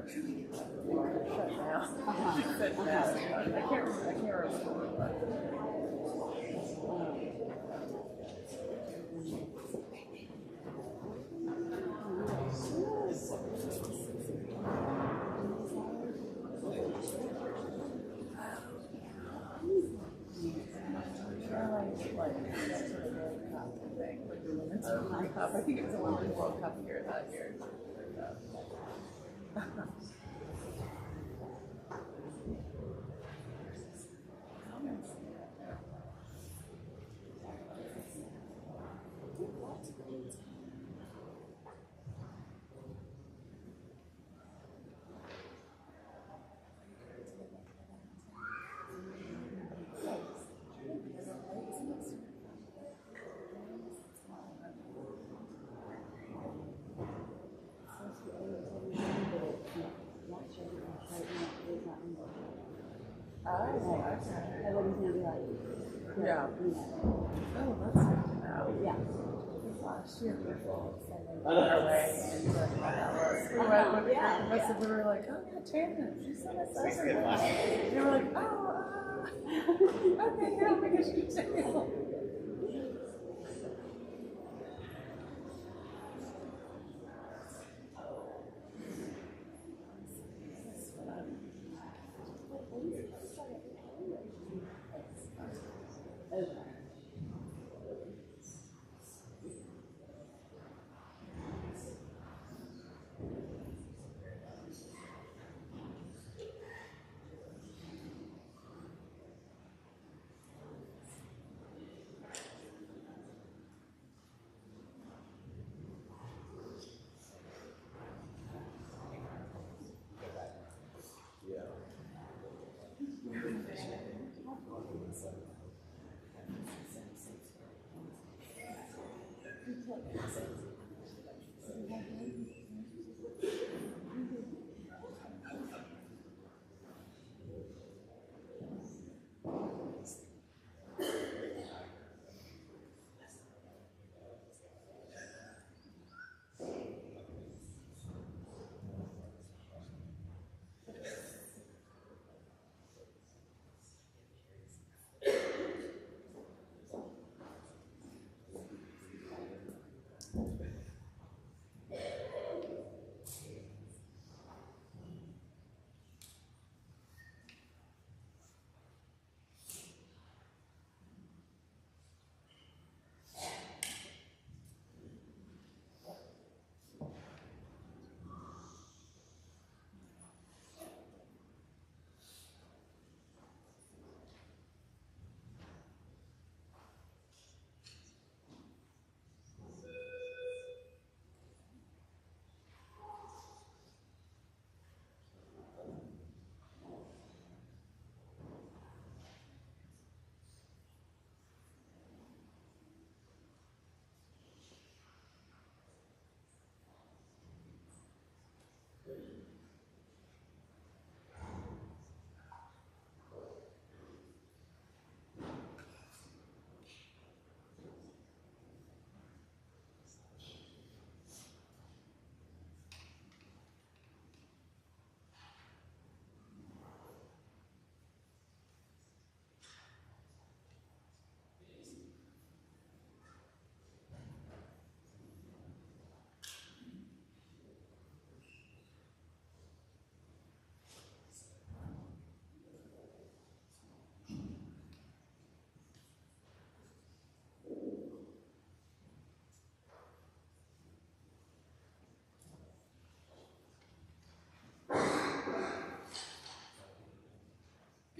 shut down. Said that. I can't remember. I think it was a Women's World Cup year that year. Yeah. Oh, that's good to know. Yeah. Last year we our way and we were like, oh yeah, Tana, she said I saw her. And they were like, oh, okay, yeah, because you too.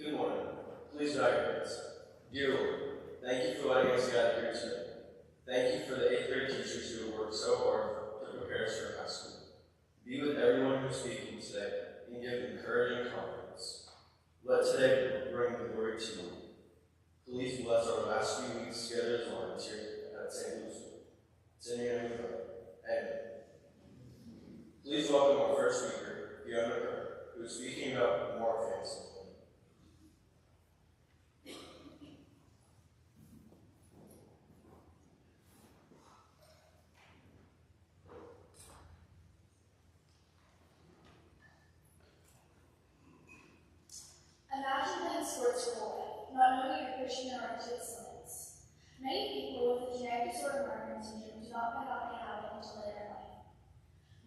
Good morning. Please bow your heads. Dear Lord, thank you for letting us gather here today. Thank you for the 8th grade teachers who have worked so hard to prepare us for high school. Be with everyone who's speaking today and give them courage and confidence. Let today bring glory to you. Please bless our last few weeks together as Lions here at St. Louis. It's in your name we pray. Amen. Please welcome our first speaker, Fiona Kerr, who is speaking about more fantasy. pushing their art to its limits. Many people with the genetic disorder Marfan syndrome do not find out they have it until later in life.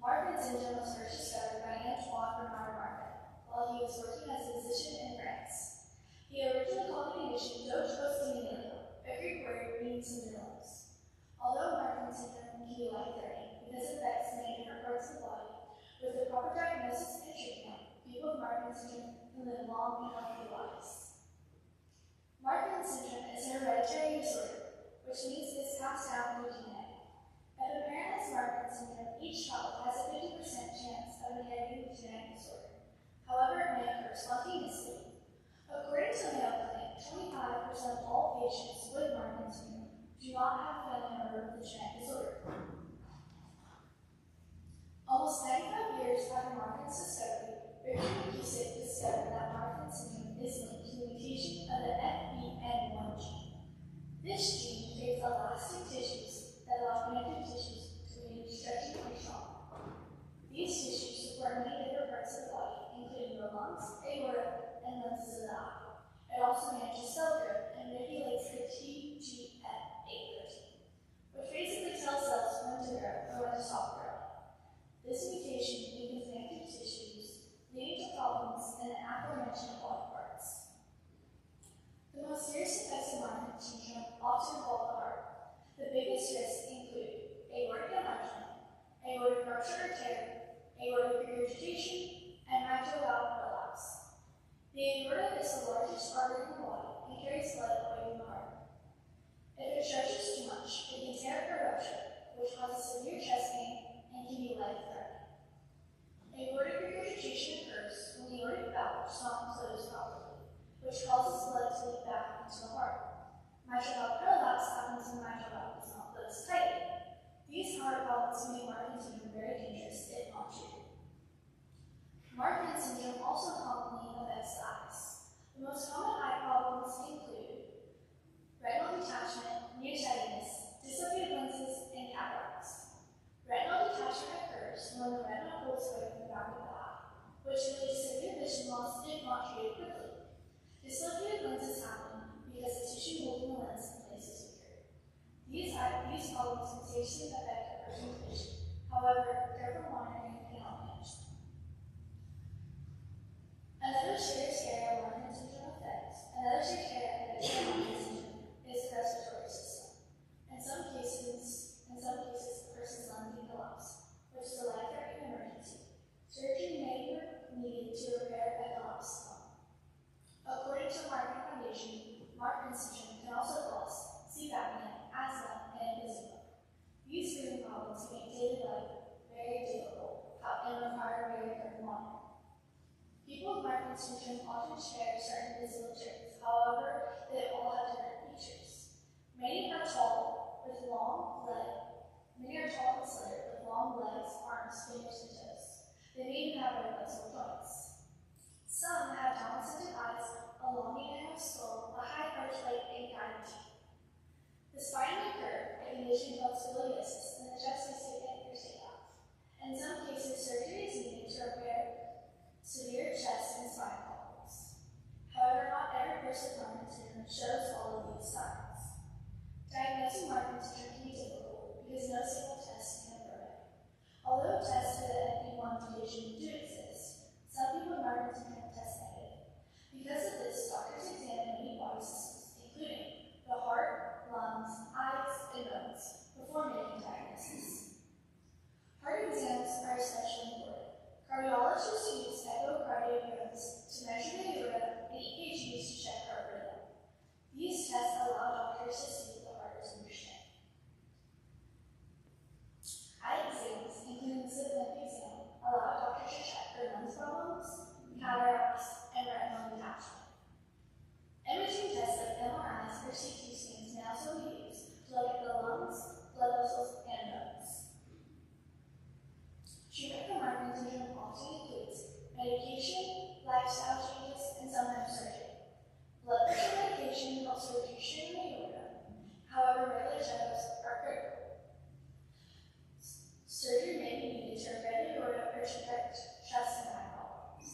Marfan syndrome was first discovered by Antoine Bernard Marfan while he was working as a physician in France. He originally called the condition Deutsch-Osteomilia, a Greek word meaning syndromes. Although Marfan syndrome can be life-threatening because it affects many different parts of the body, with the proper diagnosis and treatment, people with Marfan syndrome can live long and healthy lives. Marfan syndrome is a hereditary disorder, which means it's passed down through DNA. If a parent has Marfan syndrome, each child has a 50% chance of inheriting the genetic disorder. However, it may occur spontaneously. According to the Mayo Clinic, 25% of all patients with Marfan syndrome do not have a family member with the genetic disorder. Almost 95 years after Marfan's discovery, Richard McKusick discovered that Marfan syndrome is linked to the mutation of the FBN1 gene. This gene creates elastic tissues that allow connective tissues to be stretchy and strong. These tissues support many different parts of the body, including the lungs, aorta, and lenses of the eye. It also manages cell growth and regulates the TGF-8 protein, which basically tells cells when to grow or when to stop growing. This mutation weakens connective tissues, leading to problems in the aforementioned body parts. The most serious effects of Marfan syndrome often involve the heart. The biggest risks include aortic enlargement, aortic rupture or tear, aortic regurgitation, and mitral valve prolapse. The aorta is the largest artery in the body and carries blood away from the heart. If it stretches too much, it can tear or rupture, which causes severe chest pain and can be life-threatening. Aortic regurgitation occurs when the aortic valve does not close properly, which causes blood to leak back into the heart. Mitral valve prolapse happens when the mitral valve does not close tightly. These heart problems can make Marfan syndrome very dangerous if not treated. Marfan syndrome also commonly affects the eyes. The most common eye problems include retinal detachment, nearsightedness, dislocated lenses, and cataracts. Retinal detachment occurs when the retina pulls away from the back of the eye, which can lead to severe vision loss if not treated quickly. Dislocated lenses happen because the tissue holding the lens in place is weaker. These problems can seriously affect a person's vision. However, careful monitoring can help manage them. Another serious area Marfan syndrome affects is the respiratory system. In some cases, the person's lung can collapse, which is a life-threatening emergency. Surgery may be needed to repair a collapsed lung. According to the Marfan Foundation, Marfan syndrome can also cause sleep apnea, asthma, and emphysema. These breathing problems can make daily life very difficult and require very careful monitoring. People with Marfan syndrome often share certain physical traits, however, they all have different features. Many are tall and slender with long legs, arms, fingers, and toes. They may even have very flexible joints. Some have down-scented eyes, a long and narrow skull, a high arch leg, and guided teeth. The spine may curve, a condition called scoliosis, and the chest may stick in or stick out. In some cases, surgery is needed to repair severe chest and spine problems. However, not every person with Marfan syndrome shows all of these signs. Diagnosing Marfan syndrome can be difficult because no single test can affirm it. Although tests for the FBN1 mutation do exist, some people with Marfan syndrome test negative. Because of this, doctors examine many body systems, including the heart, lungs, eyes, and bones, before making diagnosis. Heart exams are especially important. Cardiologists use echocardiograms to measure the aorta and EKGs to check heart rhythm. These tests allow doctors to see if the heart is understanding. Eye exams, including the slit lamp exam, allow doctors to check for lens problems, cataracts, and retinal detachment. Imaging tests like MRIs or CT scans may also be used to look at the lungs, blood vessels, and bones. Treatment for Marfan syndrome often includes medication, lifestyle changes, and sometimes surgery. Blood pressure medication helps reduce strain in the aorta. However, regular checkups are critical. Surgery may be needed to repair the aorta or to correct chest and back problems.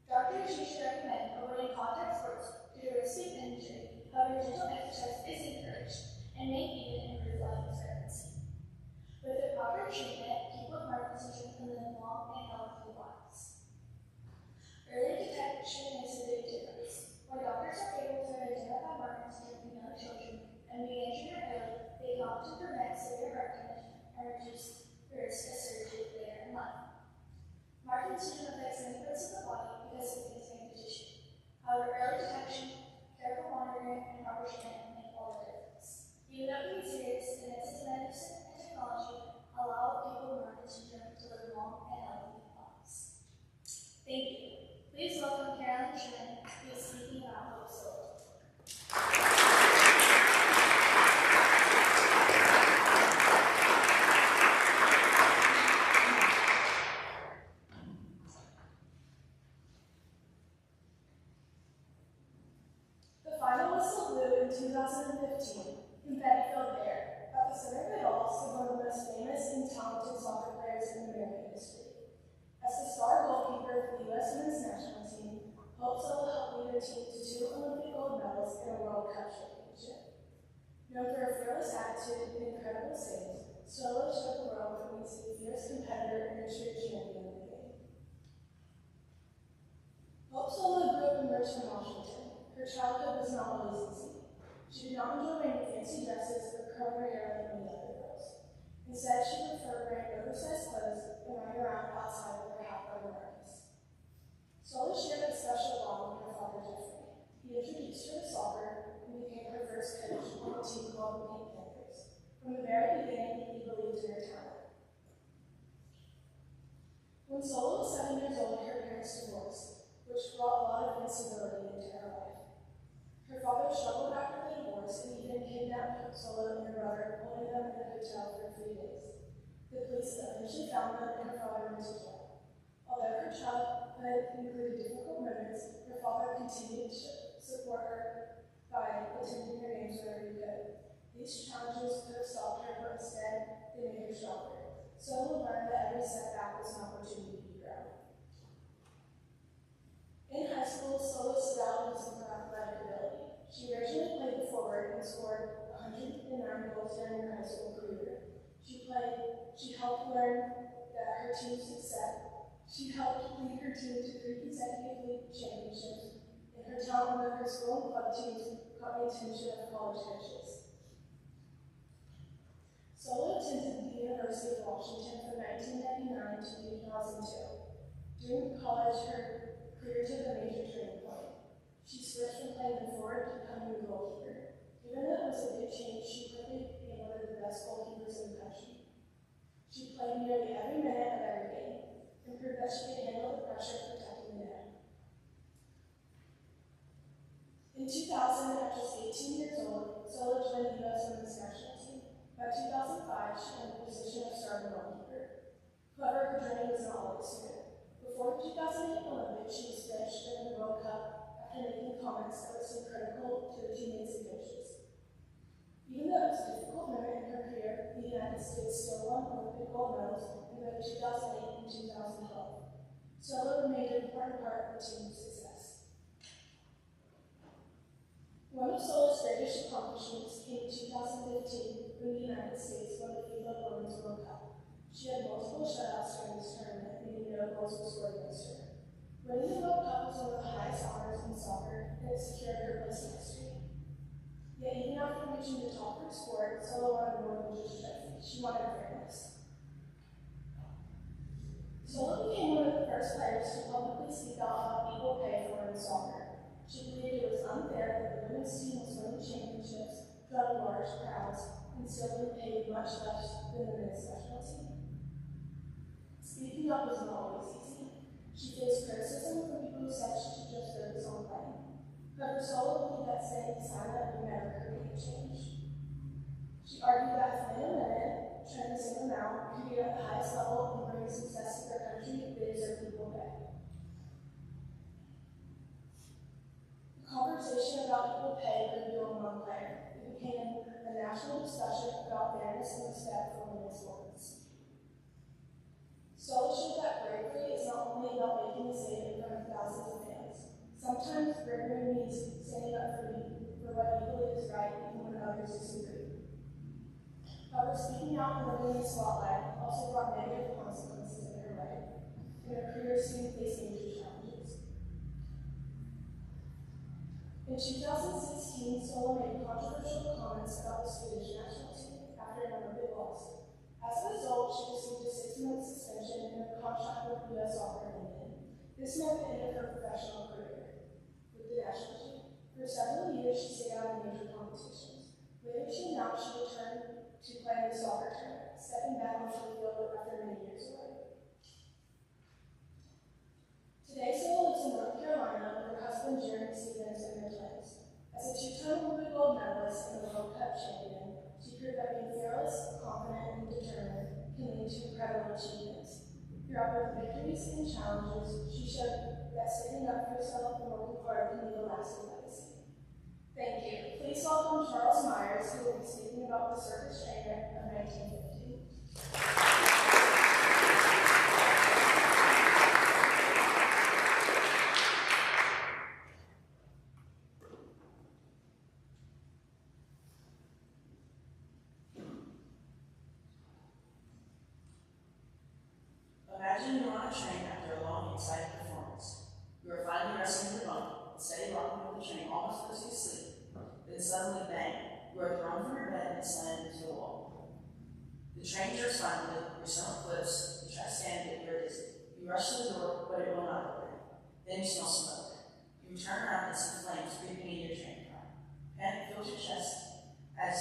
Doctors usually recommend avoiding contact sports due to risk of injury. However, Thank you. Please welcome Carolyn Schmidt, who is speaking about Hope Solo. The final whistle blew in 2015, confetti-filled air. At the center of it all stood one of the most famous and talented soccer players in American history. As the star goalkeeper for the U.S. Women's National Team, Hope Solo helped lead her team to 2 Olympic gold medals and a World Cup championship. Known for her fearless attitude and incredible saves, Solo showed the world what it means to be a fierce competitor and a true champion of the game. Hope Solo grew up in Richmond, Washington. Her childhood was not always easy. She did not enjoy wearing fancy dresses or curling her hair like many other girls. Instead, she preferred wearing oversized clothes and running around outside with her half-brother Marcus. Solo shared a special bond with her father Jeffrey. He introduced her to soccer and became her first coach on a team called the Pink Panthers. From the very beginning, he believed in her talent. When Solo was 7 years old, her parents divorced, which brought a lot of instability into her life. Her father struggled after the divorce and even kidnapped Solo and her brother, holding them in a hotel for 3 days. The police eventually found them and her father went to jail. Although her childhood included difficult moments, her father continued to support her by attending her games whenever he could. These challenges could have stopped her, but instead they made her stronger. Solo learned that every setback was an opportunity to grow. In high school, Solo stood out because of her athletic ability. She originally played forward and scored 109 goals during her high school career. She helped lead her team to 3 consecutive league championships, and her talent with her school and club teams caught the attention of college coaches. Solo attended the University of Washington from 1999 to 2002. During college, her career took a major turning point. She switched from playing in forward to becoming a goalkeeper. Even though it was a big change, she quickly became one of the best goalkeepers in the country. She played nearly every minute of every game, and proved that she could handle the pressure of protecting the net. In 2000, at just 18 years old, Solo joined the U.S. Women's National Team. By 2005, she earned the position of starting goalkeeper. However, her journey was not always smooth. Before the 2008 Olympics, she was benched during the World Cup after making comments that would seem critical to the teammates and coaches. Even though it was a difficult moment in her career, the United States still won Olympic gold medals in both 2008 and 2012. Solo remained an important part of the team's success. One of Solo's greatest accomplishments came in 2015 when the United States won the FIFA Women's World Cup. She had multiple shutouts during this tournament, meaning no goals were scored against her. Winning the World Cup was one of the highest honors in soccer, and it secured her place in history. Yet even after reaching the top of her sport, Solo wanted more than just a trophy. She wanted fairness. Solo became one of the first players to publicly speak out about equal pay for women's soccer. She believed it was unfair that the women's team was winning championships, drawing large crowds, and still being paid much less than the men's national team. Speaking up was not always easy. She faced criticism from people who said she should just focus on playing. However, Solo believed that staying silent would never create change. She argued that if men and women, trained the same amount, competed at the highest level and bring success to their country, they deserve equal pay. The conversation about equal pay grew beyond one player. It became a national discussion about fairness and respect for women's sports. Solo showed that bravery is not only about making a save in front of thousands of fans. Sometimes bravery means standing up for what you believe is right even when others disagree. However, speaking out and living in the spotlight also brought negative consequences in her life, and her career soon faced major challenges. In 2016, Solo made controversial comments about the Swedish national team after an Olympic loss. As a result, she received a 6-month suspension and her contract with U.S. Soccer ended. This meant the end of her professional career with the national team. For several years, she stayed out in major competitions. Later, she announced she returned to play in the soccer tournament, stepping back onto the field after many years away. Today, being fearless, confident, and determined can lead to incredible achievements. Throughout both victories and challenges, she showed that standing up for yourself and working hard can leave a lasting legacy. Thank you. Please welcome Charles Myers, who will be speaking about the circus train wreck of 1950. Imagine you're on a train after a long, exciting performance. You are finally resting your bunk, and steady rocking with the train almost puts you to sleep. Then suddenly, bang, you are thrown from your bed and slammed into the wall. The train jerks violently, your stomach flips, you try to stand it, you're dizzy. You rush to the door, but it will not open. Then you smell smoke. You turn around and see flames creeping in your train car. Panic fills your chest as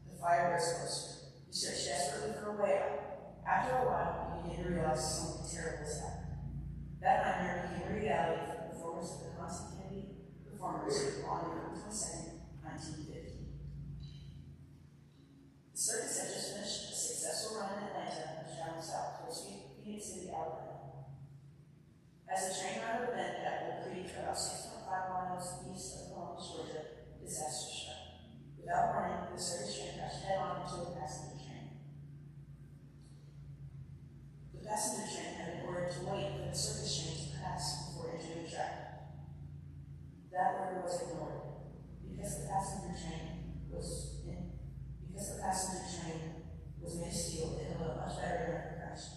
the fire grows closer. You search desperately for a way out. After a while, you begin to realize something terrible has happened. That nightmare became a reality for the performers of the Constance Kennedy Performers on November 22nd, 1950. The circus had just finished a successful run in Atlanta and traveled south towards Phoenix City, Alabama. As the train ran over Bend at Bull Creek, about 6.5 miles east of Columbus, Georgia, disaster struck. Without warning, the circus train crashed head-on into a passenger train. The passenger train had been ordered to wait for the circus train to pass before entering the track. That order was ignored. Because the passenger train was made of steel, it held up much better than the crash.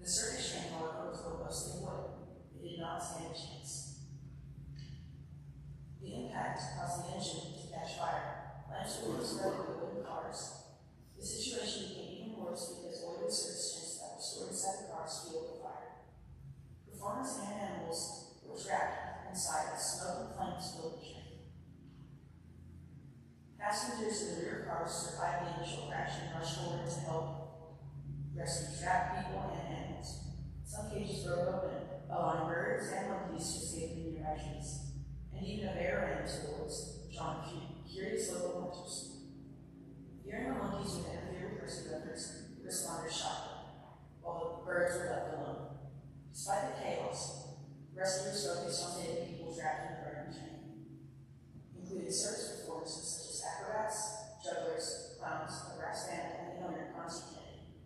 The circus train, however, was built mostly of wood. It did not stand a chance. The impact caused the engine to catch fire. Flames were spread over the wooden cars. The situation became even worse because oil circus trains that were stored inside the cars fueled the fire. Performers and animals were trapped inside as smoke and flames filled the train. Passengers in the rear cars survived the initial crash and rushed forward to help rescue trapped people and animals. Some cages broke open, allowing birds and monkeys to escape in nearby trees. And even a bear ran into the woods, drawing curious local hunters. Fearing the monkeys would interfere with rescue efforts, responders shot them, while the birds were left alone. Despite the chaos, rescuers focused on saving people trapped in the burning train, including circus performances such as acrobats, jugglers, clowns, a brass band, and the owner, Constance Kennedy.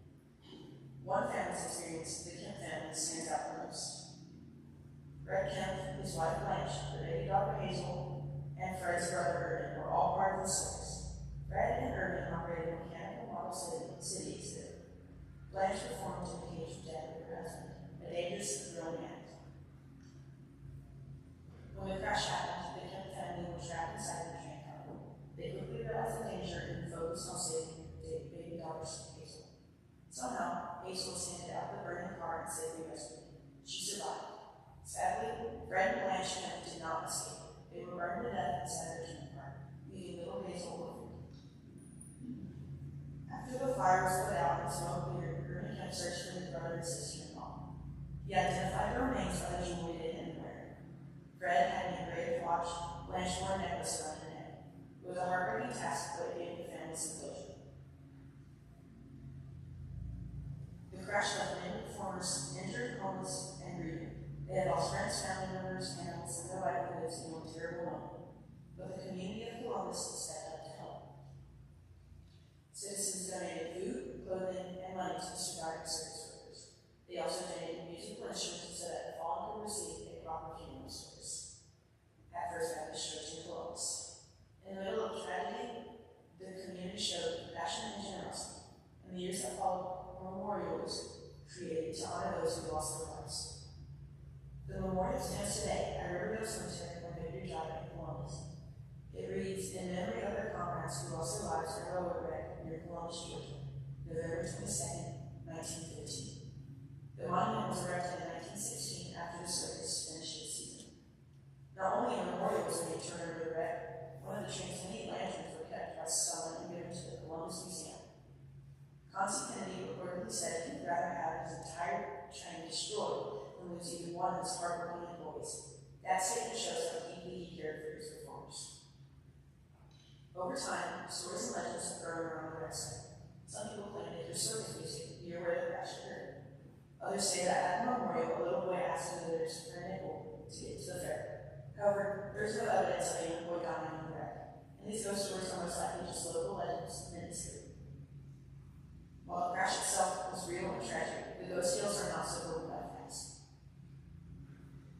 One family's experience, the Kemp family, stands out the most. Fred Kemp, his wife Blanche, their baby daughter Hazel, and Fred's brother Irvin were all part of the circus. Fred and Irvin operated a mechanical model city exhibit. Blanche performed in the cage of death with her husband, a dangerous and thrilling act. When the crash happened, the Kemp family were trapped inside the train car. They quickly realized the danger and focused on saving their baby daughter Hazel. Somehow, Hazel was handed out the burning car and safely rescued. She survived. Sadly, Fred and Blanche Kemp did not escape. They were burned to death inside their train car, leaving little Hazel orphaned. After the fire was put out and smoke cleared, Irvin Kemp searched for his brother and sister-in-law. He identified the remains by the jewelry they had been wearing. Fred had an engraved watch, Blanche wore a necklace around her neck. It was a heartbreaking task, but it gave the family some closure. The crash left many performers injured, homeless, and grieving. They had lost friends, family members, animals, and their livelihoods in one terrible moment. But the community of Columbus stepped up to help. Citizens donated food, clothing, and money to the surviving circus workers. They also donated musical instruments so that the fallen could receive a proper funeral service at First Baptist Church in Columbus. In the middle of tragedy, the community showed compassion and generosity. In the years that followed, a memorial was created to honor those who lost their lives. The memorial stands today at Riverdale Cemetery on Victory Drive in Columbus. It reads, in memory of their comrades who lost their lives in a railroad wreck near Columbus, Georgia, November 22nd, 1915. The monument was erected in 1916 after the circus finished its season. Not only a memorial was made to remember the wreck, one of the train's many lanterns were kept by someone and given to the Columbus Museum. Constance Kennedy reportedly said he would rather have his entire train destroyed than lose even one of his hardworking employees. That statement shows how deeply he cared for his performers. Over time, stories and legends have grown around the website. Some people claim they hear circus music near where the crash occurred. Others say that at the memorial, a little boy asked visitors for a nickel to get to the fair. However, there is no evidence of a young boy dying in the wreck, and these ghost stories are most likely just local legends and history. While the crash itself was real and tragic, the ghost tales are not so broken by facts.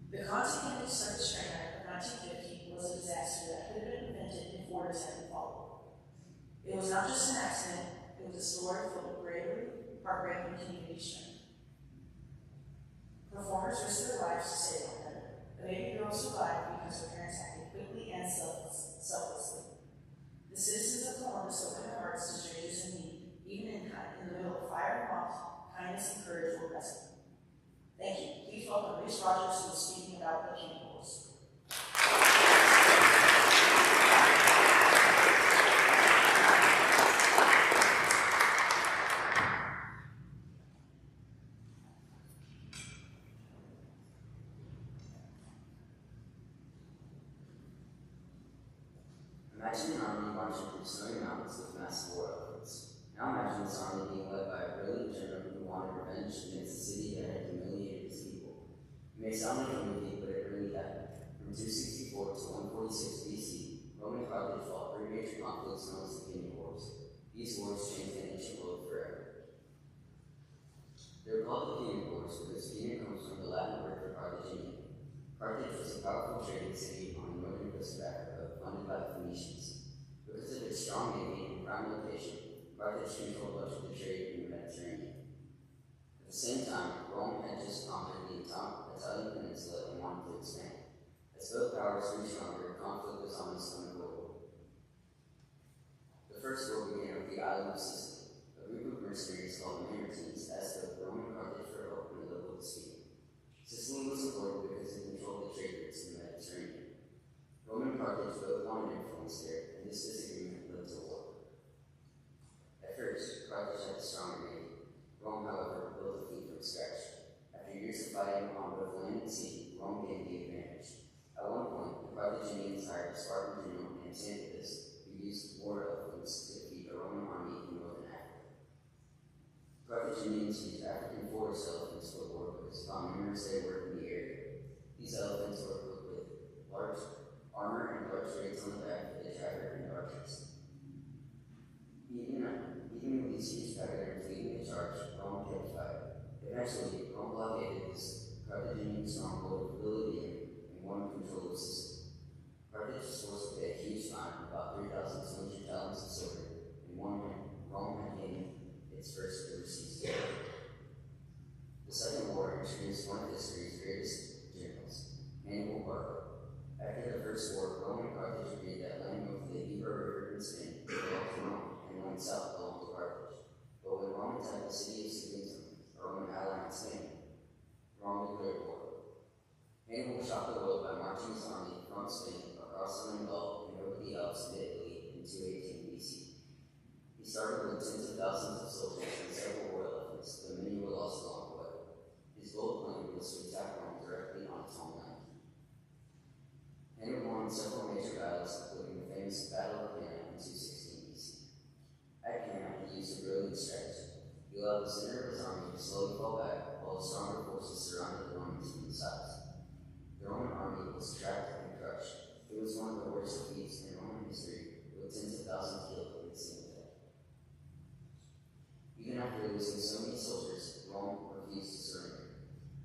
The Conti Kennedy Circus train wreck of 1950 was a disaster that could have been prevented if orders had been followed. It was not just an accident, it was a story full of bravery, heartbreak, and community strength. Performers risked their lives to save one another. The baby girl survived because her parents acted quickly and selflessly. The citizens of Columbus opened their hearts to strangers in need, even in the middle of fire and loss, kindness and courage were present. Thank you. Please welcome Reese Rogers, who is speaking about the King Horse. Imagine an army marching through snowy mountains with massive war elephants. Now imagine this army being led by a brilliant general who wanted revenge against a city that had humiliated his people. It may sound like a movie, but it really happened. From 264 to 146 BC, Rome and Carthage fought three major conflicts known as the Punic Wars. These wars changed the ancient world forever. They were called the Punic Wars because Punic comes from the Latin word for Carthaginian. Carthage was a powerful trading city on the northern coast of Africa, funded by the Phoenicians. Because of its strong navy and prime location, Carthage controlled much of the trade in the Mediterranean. At the same time, Rome had just conquered the Italian peninsula and wanted to expand. As both powers grew stronger, conflict was almost unavoidable. The first war began with the island of Sicily. A group of mercenaries called the Mamertines asked both Rome and Carthage for help in a local dispute. Sicily was important because it controlled the trade routes in the Mediterranean. Rome and Carthage both wanted influence there, and this disagreement led to war. At first, Carthage had a stronger navy. Rome, however, built a fleet from scratch. After years of fighting on both land and sea, Rome gained the advantage. At one point, the Carthaginians hired a Spartan general named Xanthippus, who used war elephants to defeat a Roman army in northern Africa. Carthaginians used African forest elephants for war because of how numerous they were in the area. These elephants were equipped with large armor and large weights on the back for the driver and archers. Even with these huge battalions leading the charge, Rome kept fighting. Eventually, Rome blockaded this Carthaginian stronghold of Villadium and won control of Sicily. Carthage was forced to pay a huge fine, about 3,200 talents of silver, and Rome had gained its first overseas territory. The Second War introduced one of history's greatest generals, Hannibal Barca. After the First War, Rome and Carthage agreed that land north of the Ebro River in Spain belonged to Rome, and land south belonged to Carthage. But when Rome attacked the city of Saguntum, a Roman ally in Spain, Rome declared war. Hannibal shocked the world by marching his army from Spain across the Gulf and over the Alps into Italy in 218 BC. He started with tens of thousands of soldiers and several war elephants, though many were lost along the way. His bold plan was to attack Rome directly on its homeland. Hannibal won several major battles, including the famous Battle of Cannae in 216 BC. At Cannae, he used a brilliant strategy. He allowed the center of his army to slowly fall back, while his stronger forces surrounded the Romans from the sides. The Roman army was trapped and crushed. It was one of the worst defeats in Roman history, with tens of thousands killed in a single day. Even after losing so many soldiers, Rome refused to surrender.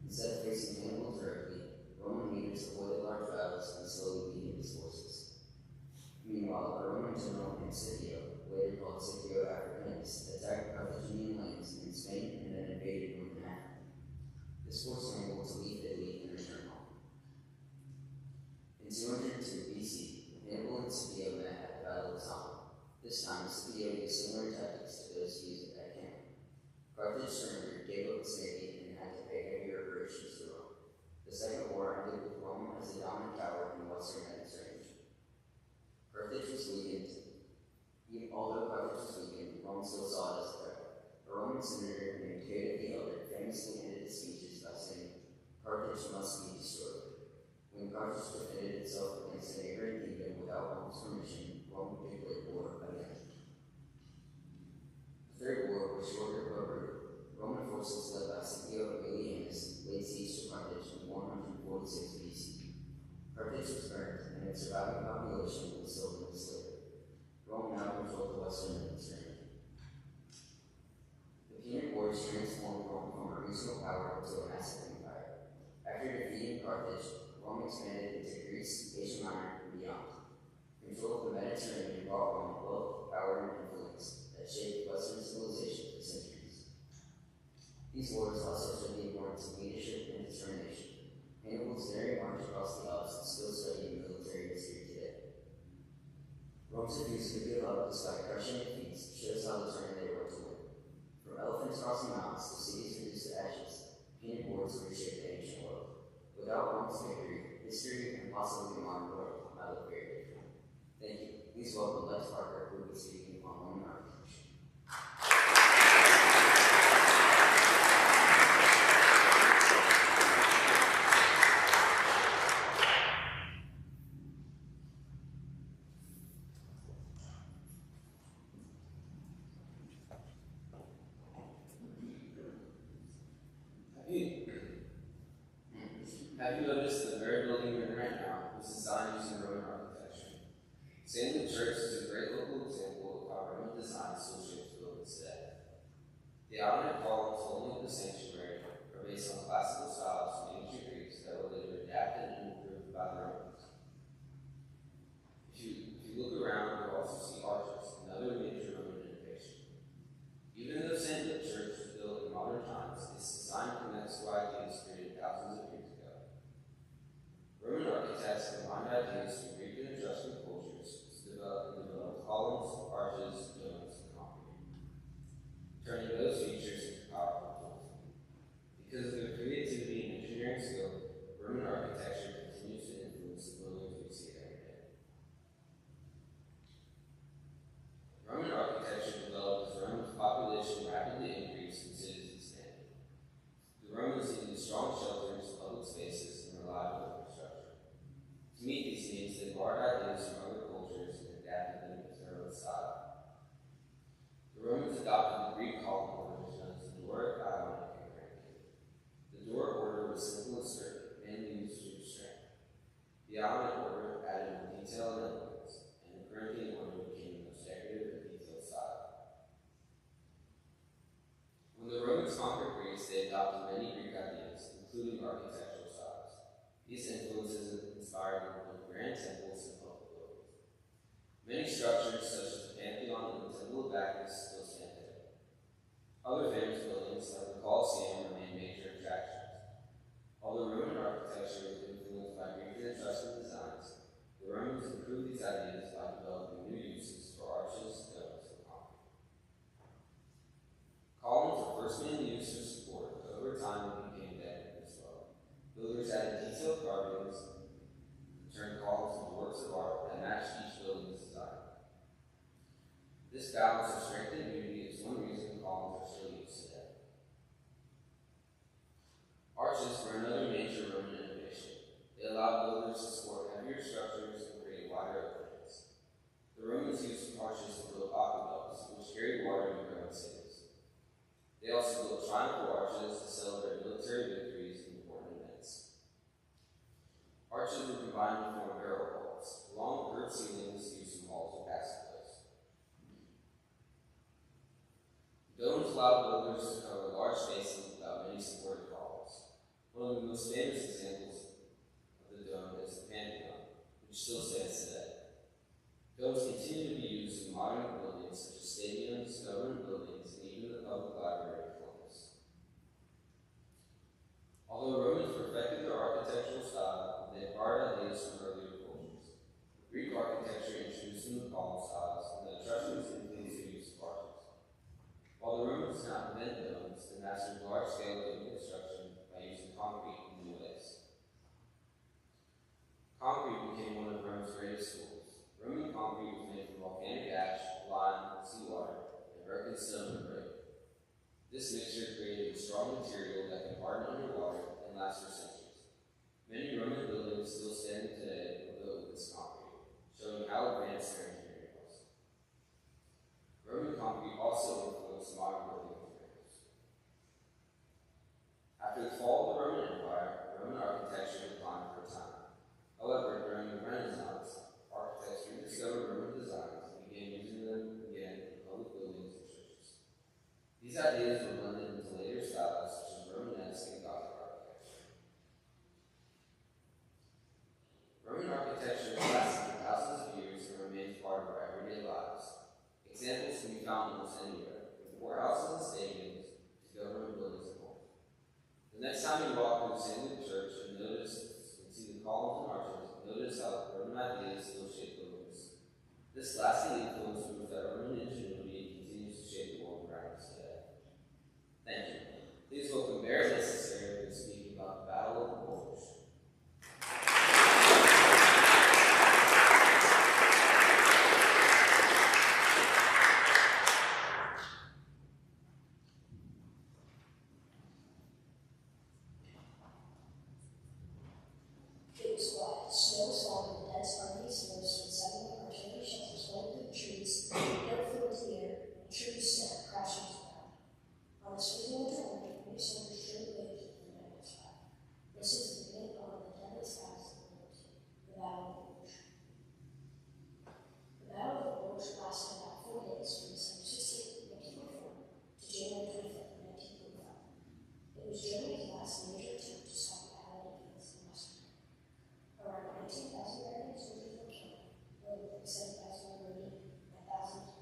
Instead of facing Hannibal directly, Roman leaders avoided large battles and slowly weakened his forces. Meanwhile, a Roman general named Scipio, later called Scipio Africanus, attacked Carthaginian lands in Spain and then invaded northern Africa. This forced Hannibal to leave Italy and return home. In 202 BC, Hannibal and Scipio met at the Battle of Zama. This time, Scipio used similar tactics to those used at Cannae. Carthage surrendered, gave up its navy, and had to pay heavy reparations to Rome. The Second War ended with Rome as a dominant power in the Western Mediterranean. Carthage was weakened. Although Carthage was weakened, Rome still saw it as a threat. A Roman senator named Cato the Elder famously ended his speeches by saying, "Carthage must be destroyed." When Carthage defended itself against a neighboring kingdom without Rome's permission, Rome declared a shorter but Roman forces led by Scipio Aelianus laid siege to Carthage in 146 BC. Carthage was burned, and its surviving population was sold into slavery. Rome now controlled the western Mediterranean. The Punic Wars transformed Rome from a regional power into a massive empire. After defeating Carthage, Rome expanded into Greece, Asia Minor, and beyond. Control of the Mediterranean brought Rome wealth, power, and influence that shaped Western civilization for centuries. These wars also showed the importance of leadership and determination. Hannibal's daring march across the Alps is still studied in military history today. Rome's refusal to give up despite crushing defeats shows how determined they were to win. From elephants crossing mountains to cities reduced to ashes, Punic Wars reshaped the ancient world. Without Rome's victory, history and possibly the modern world might look very different. Thank you. Please welcome Lex Parker, who will be speaking on Roman architecture. Have you noticed the very building we're in right now was designed using Roman architecture? St. Luke Church is a great local example of how Roman design still shapes buildings today. The outer columns holding up the sanctuary are based on classical styles from ancient Greeks that were later adapted and improved by the Romans. If you look around, you'll also see arches, another major Roman innovation. Even though St. Luke Church was built in modern times, its design connects to ideas created thousands of years ago. Roman architects combined ideas from Greek and Etruscan cultures to develop columns, arches, domes, and concrete, turning those features into powerful tools. Because of their creativity and engineering skill, Roman architecture continues to influence the buildings we see every day. Roman architecture developed as Rome's population rapidly increased and cities expanded. The Romans needed strong shelters, public spaces, and reliable infrastructure. To meet these needs, they borrowed ideas from other cultures and adapted them to their own style. The Romans adopted the Greek column orders known as the Doric, Ionic, and Corinthian. The Doric order was simple and sturdy, mainly used to strength. The Ionic order added more detail and elegance, and the Corinthian order became the most decorative and detailed style. When the Romans conquered Greece, they adopted many Greek ideas, including architectural styles. These influences inspired them to build grand temples and public buildings. Many structures, such as the Pantheon and the Temple of Bacchus, still stand today. Other famous buildings, like the Colosseum, remain major attractions. Although Roman architecture was influenced by Greek and Etruscan designs, the Romans improved these ideas by developing new uses for arches, domes, and concrete. Columns were first mainly used for support, but over time they became decorative as well. Builders added detailed carvings and turned columns into works of art that matched each building's design. This balance of strength and beauty is one reason columns are still used today. Arches were another major Roman innovation. They allowed builders to support heavier structures and create wider openings. The Romans used arches to build aqueducts, which carried water to growing cities. They also built triumphal arches to celebrate military victories and important events. Arches were combined to form barrel vaults, long curved ceilings used in walls or passageways. Domes allowed builders to cover large spaces without many supported columns. One of the most famous examples of the dome is the Pantheon, which still stands today. Domes continue to be used in modern buildings such as stadiums, government buildings, and even the public library of Columbus. Although Romans perfected their architectural style, they borrowed ideas from earlier cultures. Greek architecture introduced new column styles, and the Etruscans influenced the use of arches. While the Romans did not invent domes, they mastered large-scale dome construction by using concrete in new ways. Concrete became one of Rome's greatest tools. Roman concrete was made from volcanic ash, lime, seawater, and broken stone and brick. This you walk through St. Luke Church and see the columns and arches, notice how Roman ideas still shape buildings. This lasting influence proves that Roman ingenuity continues to shape the world around us today. Thank you. Please welcome Mayor Necessary to be speaking about the Battle of the Bulge. It was wet, snow was falling, and dense armies forced with several artillery shelters flowing through the trees, air filled the air, and trees snapped, crashing to the ground. On this freezing winter morning, many soldiers turned away to the night sky. This is the beginning of the deadliest battle of World War II, the Battle of the Bulge. The Battle of the Bulge lasted about 4 days from December 16, 1944 to January 25, 1945. It was Germany's last major attempt to stop the Allied advance in Western Europe. Around 19,000 American soldiers were killed, more than 7,000 were wounded, and thousands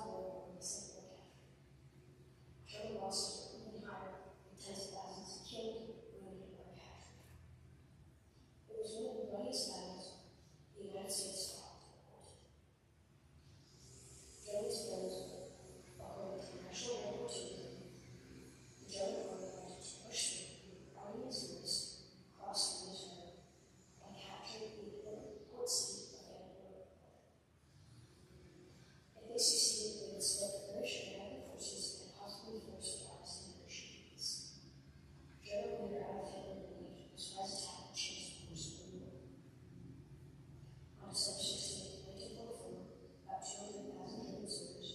more were missing or captured. German losses were even higher, with tens of thousands killed, wounded, or captured. It was one of the bloodiest battles the United States fought in World War II. Germany's blows were, according to National World War II, the German army wanted to push through Ardennes Lewis, cross the Meuse, and capture the important port city of Antwerp. If they succeeded, they would split the British and American forces and possibly force the Allies to negotiate peace. German leader Adolf Hitler believed this wise attack would change the course of the war. On December 16, 1944, about 200,000 German soldiers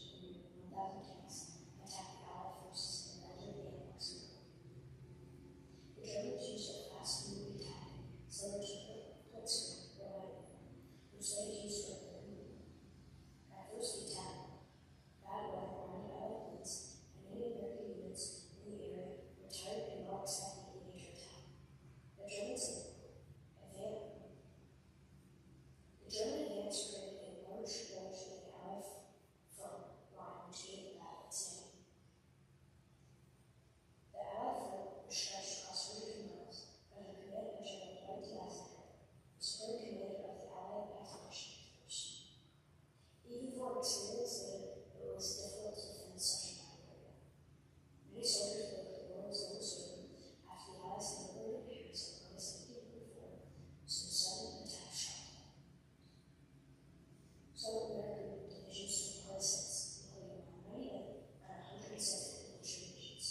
and 1,000 tanks attacked the Allied forces and entered the Antwerp Seaport. The Germans used a fast-moving tactic similar to Blitzkrieg or Lightning, which they used for their movement. At first, the attack, bad weather grounded Allied fleets, and many American units in the area were tired and not expecting a major attack. The German advance created a large bulge in the Allied front line, which made the battle insane. The Allied front was stretched across 33 miles under the command of General Dwight D. Eisenhower, the supreme commander of the Allied Expeditionary Force. Even for an experienced leader, it was difficult to defend such a wide area. Many soldiers believed the war was almost over after the Allies had liberated Paris in August 1944, so the sudden attack shocked them. Some American divisions took part since, including 98 and 106 infantry divisions,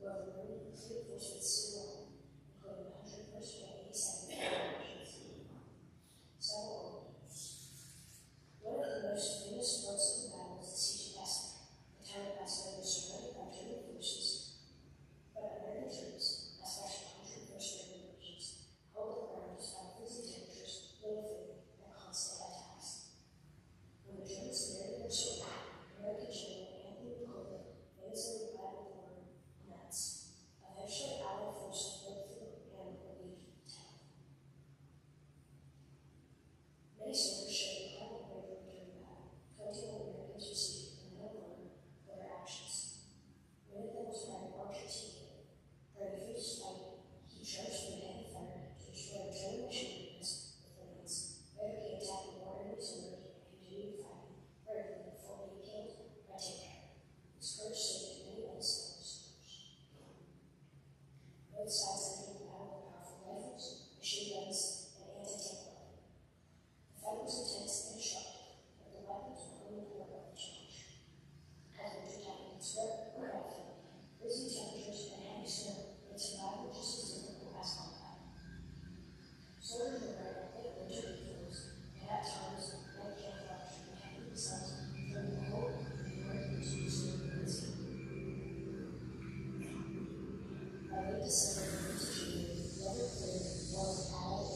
while the Marine Fleet Force stood alone, including 101st and 87th divisions. Several openings. One of the most famous parts of the battle was the Siege of Bastogne. The town of Bastogne was surrounded by German forces, but American troops, especially 101st German divisions, held the ground despite freezing temperatures, little food, and constant attacks. When the Germans neared their surrender, American General Anthony McClellan made his way by the war nets. Eventually, Allied forces broke through and relieved the town. Many soldiers showed incredible bravery during the battle. 21 Americans received the Medal of Honor for their actions. One of them was Private Archer T. Ready for his fight, he charged through heavy fire to destroy German machine guns with grenades. Later, he attacked more enemies and continued fighting bravely before being killed by tank fire. His courage saved many unsung soldiers. Both sides entered the battle with powerful rifles, machine guns, and anti-tank weapons. The fight was intense and destructive, but the weapons were only part of the challenge. As winter tactics were rapid, freezing temperatures and heavy snow made survival just as difficult as combat. Soldiers were wearing thick winter uniforms, and at times night camouflage to protect themselves from the cold and north into the snow and sea. By late December 1942, weather cleared while the Allied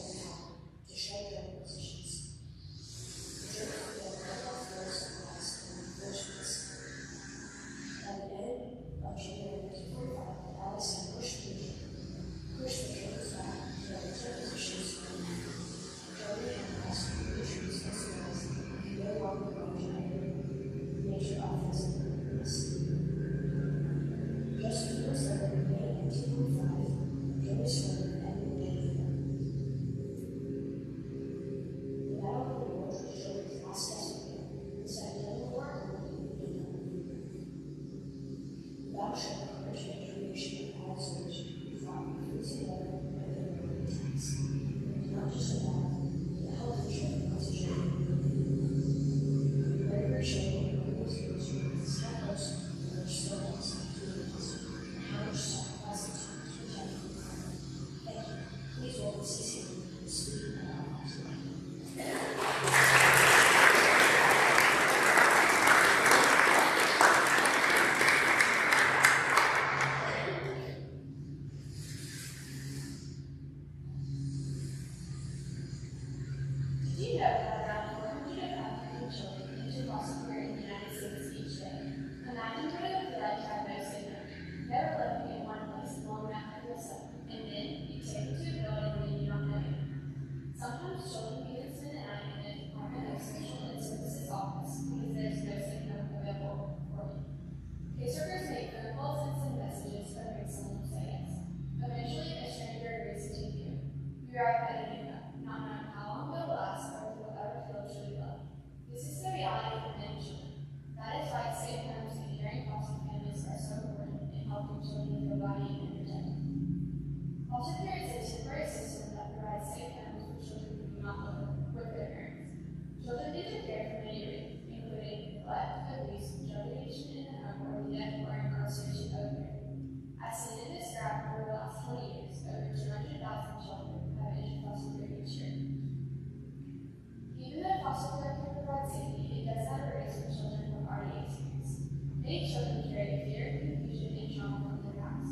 We are at a new not knowing how long it will last or if we will ever feel truly loved. This is the reality for many children. That is why safe homes and caring foster families are so important in helping children feel valued and protected. Foster care is a temporary system that provides safe homes for children who do not live with their parents. Children need to care for many reasons, including neglect, abuse, drug addiction in the home, or the death or incarceration of a parent. As seen in this graph, over the last 20 years, over 200,000 children have entered foster care each year. Even though foster care can provide safety, it does have risks for children who have already experienced. Many children carry fear, confusion, and trauma from their past.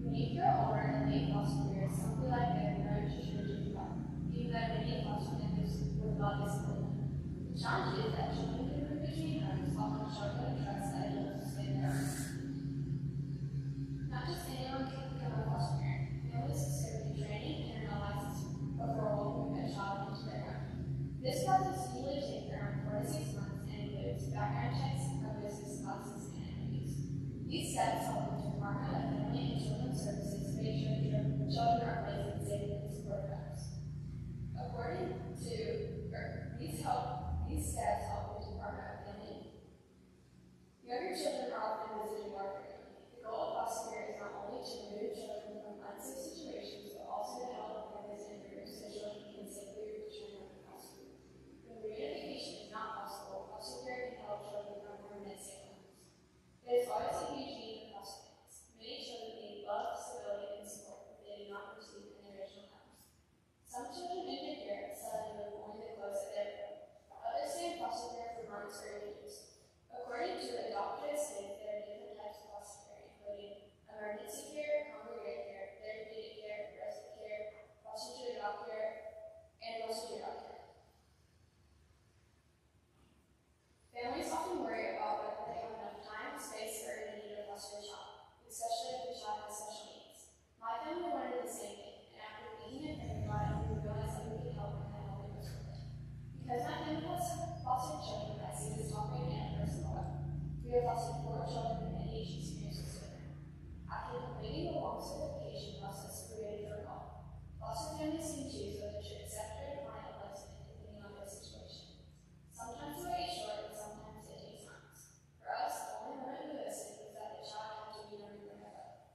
When you grow older and leave foster care, some feel like they have no future to give up, even though many foster families would not discipline them. The challenge is that children who move between homes often struggle to trust that adults will stand their own. Not just anyone can become a foster parent. Families must go through training and a license before welcoming a child into their home. This process usually takes around 4 to 6 months and includes background checks, prognosis, classes, and interviews. These steps help the Department of Family and Children's Services make sure children are placed in safe and supportive homes. These steps help the Department of Family. Younger children are often visiting more frequently. The goal of foster care is not only to remove children from unsafe situations, but also to help families improve so children can safely return home to foster. When reunification is not possible, foster care can help children from permanent safe homes. There is always a huge need for foster parents. Many children need love, stability, and support that they do not receive in their original homes. Some children enter care suddenly with only the clothes that they're wearing. Others stay in foster care for months or even years. According to Adopted Estates, there are different types of foster care, including emergency care, congregate care, therapeutic care, respite care, foster to adopt care, and foster to adopt care. Families often worry about whether they have enough time, space, or energy to foster a child, especially if the child has special needs. My family wanted the same thing, and after thinking and praying about it, we realized that we could help and that helping was worth it. Because my family has fostered children, I see this topic in a personal level. We have fostered 4 children and each experience was different. After completing the long certification process, we were ready for a call. Foster families can choose whether to accept or decline a placement depending on their situation. Sometimes the wait is short and sometimes it takes months. For us, the only moment we listened was that the child had to be under the mother.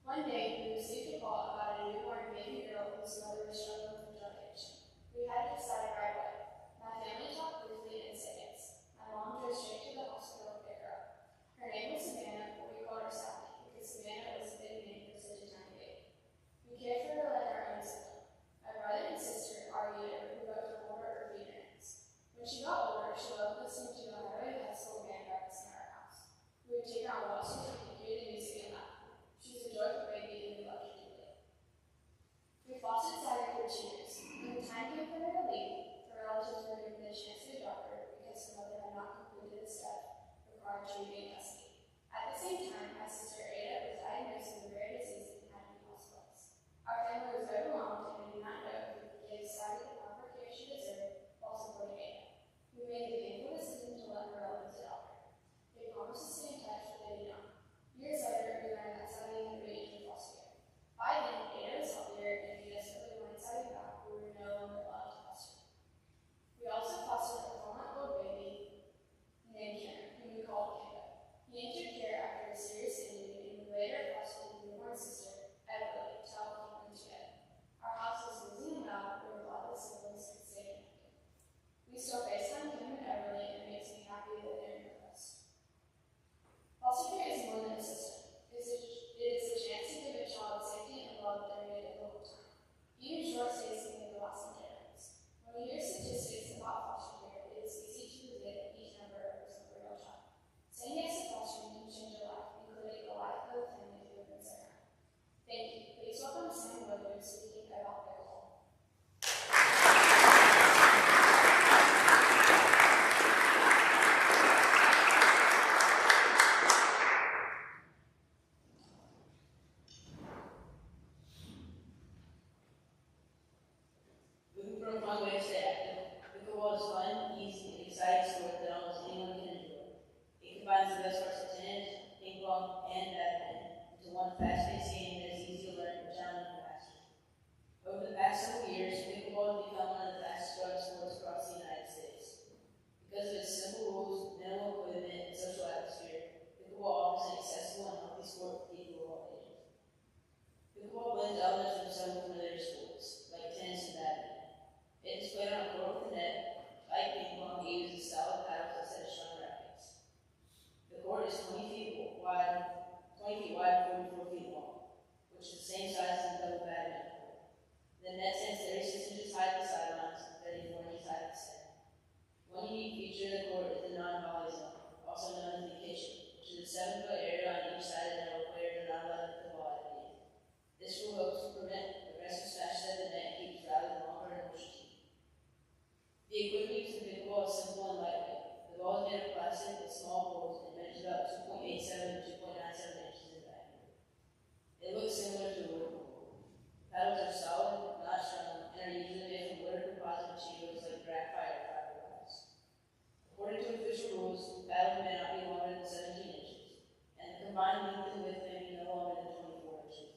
One day, we received a call about a newborn baby girl whose mother was struggling with drug addiction. We had to decide right away. My family talked briefly and said yes. My mom drove straight to the hospital to pick her up. Her name was Savannah, but we called her Sally because Savannah was a big name for such a tiny baby. We cared for her like our own sibling. My brother and sister argued over who got to hold her or feed her next. When she got older, she loved listening to the Highway High School band practice near our house. We would take her on walks with her and hear the music and laugh. She was a joyful baby and we loved her dearly. We fostered Sally for 2 years. When the time came for her to leave, her relatives were given the chance to adopt her because her mother had not completed the step required to remain in custody. At the same time, my sister Ada was diagnosed with a rare disease and had to be hospitalized. Our family was overwhelmed and we did not know if we could give Sally the proper care she deserved while supporting Ada. We made the painful decision to let her relatives adopt her. They promised to stay in touch, but they did not. Years later, we learned that Sally had re-entered foster care. By then, Ada was healthier and we desperately wanted Sally back, but we were no longer allowed to foster. We also fostered a 4-month-old baby named Cameron, whom we called Kendo. He entered care after a serious injury, and we later fostered his newborn sister, Everly, to help keep them together. Our house was busy and loud, but we were glad the siblings could stay connected. We still FaceTime Kim and Everly, and it makes me happy that they're with us. Foster care is more than a system. It is a chance to give a child safety and love that are needed the whole time. Even short stays can make a lasting difference. When we hear statistics about foster care, it is easy to forget that each member represents a real child. Saying yes to fostering can change a life, including the life of the family who lives around. Thank you. Please welcome Sam Williams speaking about their role. Moving from fun way to stay active, pickleball is fun, easy, and exciting sport that almost anyone can enjoy. It combines the best parts of tennis, ping pong, and badminton into one fast-paced game that is easy to learn and challenging faster. Over a 7-foot area on each side of the net where players are not allowed to hit the ball at the end. This rule helps to prevent aggressive smashes at the net and keeps rallies longer and more strategic. The equipment used for pickleball is simple and lightweight. The ball is made of plastic with small holes and measures about 2.87 to 2.97 inches in diameter. It looks similar to a wood ball. Paddles are solid, not strong, and are usually made from wood or composite materials like graphite or fiberglass. According to official rules, paddles may not be longer than 17 inches, and the combined length and width may be no longer than 24 inches.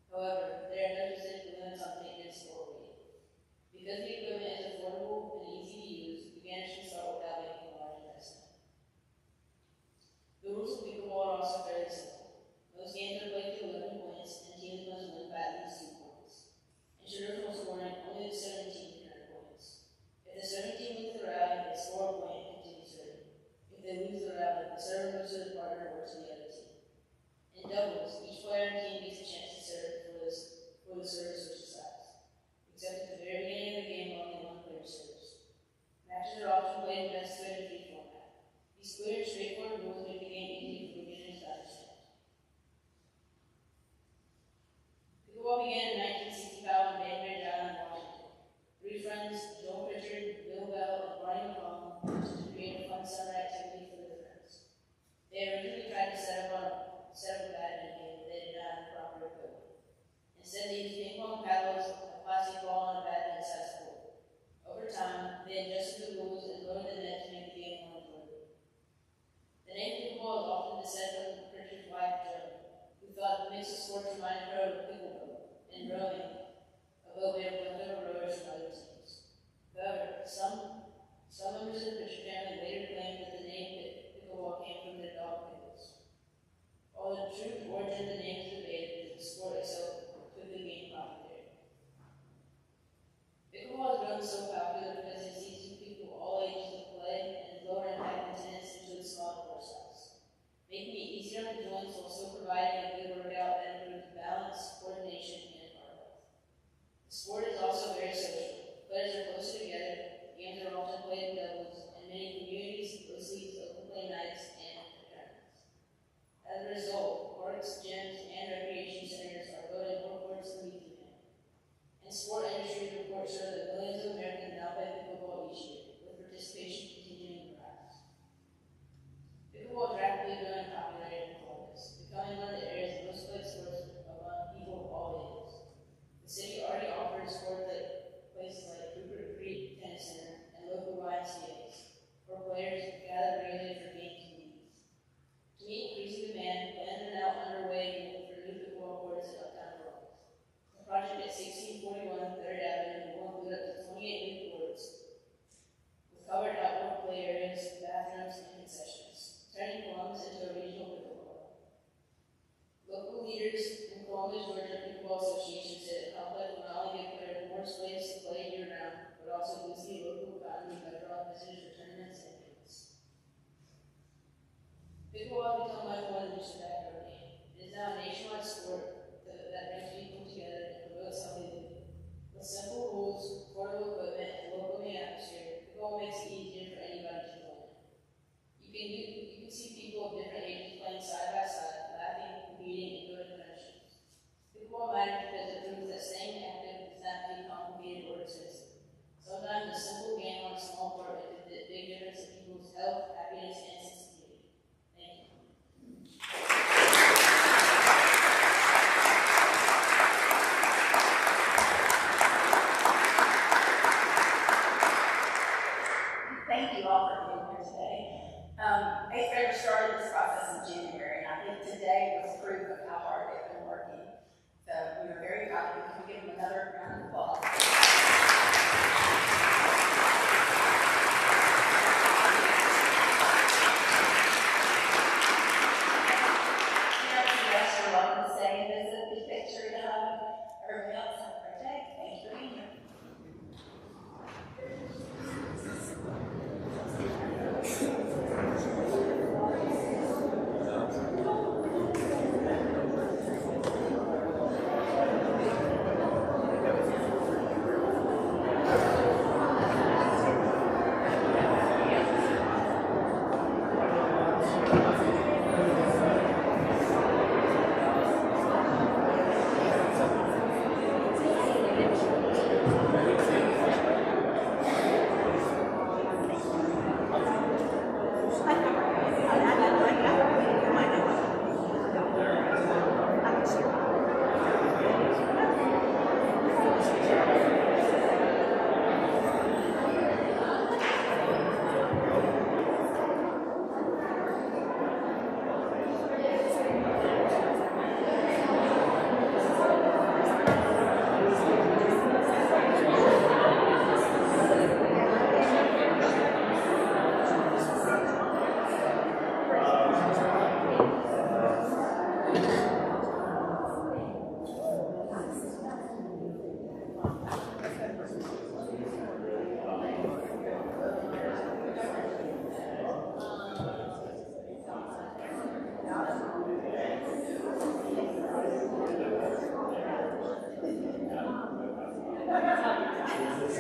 However, there are no specific limits on thickness or weight. Because the equipment is affordable and easy to use, beginners can start without making a large investment. The rules of pickleball are also fairly simple. Most games are played to 11 points, and teams must win by at least 2 points. Insurers will score in only the 17 can earn points. If the 17 wins the rally, they score a point and continue serving. If they lose the rally, the server moves to the partner or to the other team. In doubles, each player and team gets a chance to serve for the server switches sides. Except at the very beginning of the game, only one player serves. Matches are often played in best of 3 format. These clear and straightforward rules make the game easy for beginners to understand. Pickleball began in 1965 on Bainbridge Island, Washington. 3 friends, Joel Pritchard, Bill Bell, and Barney McCollum, wanted to create a fun summer activity for their friends. They originally tried to set up a badminton game, but they did not have the proper equipment. Instead, they used ping pong paddles, a plastic ball, and a badminton-sized court. Over time, they adjusted the rules and loaded the net to make the game more enjoyable. The name pickleball is often descended from Pritchard's wife, Joan, who thought the mix of sports reminded her of pickleball and rowing, a boat made of leftover rowers from other teams. However, some members of the Pritchard family later claimed that the name pickleball came from their dog Pickles. While the true origin of the name is debated, the sport itself quickly gained popularity. Pickleball has grown so popular because it's easy for people of all ages to play and is lower impact than tennis due to its small court size, making it easier on the joints while still providing a good workout that improves balance, coordination, and heart health. The sport is also very social. Players are closer together, games are often played in doubles, and many communities host leagues, open play nights, and tournaments. As a result, parks, gyms, and recreation centers are building more courts than we can. And sport industry reports show that millions of Americans now play pickleball each year, with participation continuing to rise. Pickleball is rapidly growing in popularity in Columbus, becoming one of the area's most played sports among people of all ages. The city already offers sports at places like Cooper Creek Tennis Center and local YMCA's, where players gather regularly for games and meetings. To meet increasing demand, plans are now underway for new pickleball courts in Uptown Columbus. The project at 1641 3rd Avenue will include up to 28 new courts with covered outdoor play areas, bathrooms, and concessions, turning Columbus into a regional pickleball. Local leaders in Columbus, Georgia Pickleball Association said the complex will not only give players more space to play year-round, but also boost the local economy by drawing visitors for tournaments and events. Pickleball has become much more than just a backyard game. It is now a nationwide sport that brings people together and promotes healthy living. With simple rules, affordable equipment, and welcoming atmosphere, pickleball makes it easier for anybody to join. You can see people of different ages playing side by side, laughing, competing, and building connections. Pickleball matters because it proves that staying active does not have to be complicated or expensive. Sometimes a simple game on a small court makes a big difference in people's health, happiness, and sense of community. Thank you. Thank you all for being here today. 8th graders started this process in January, and I think today was proof of how hard they've been working. So we are very proud of you. Can we give them another round of applause?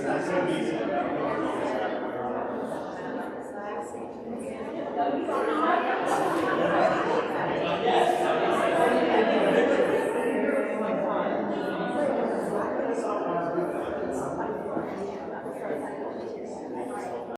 Thank you.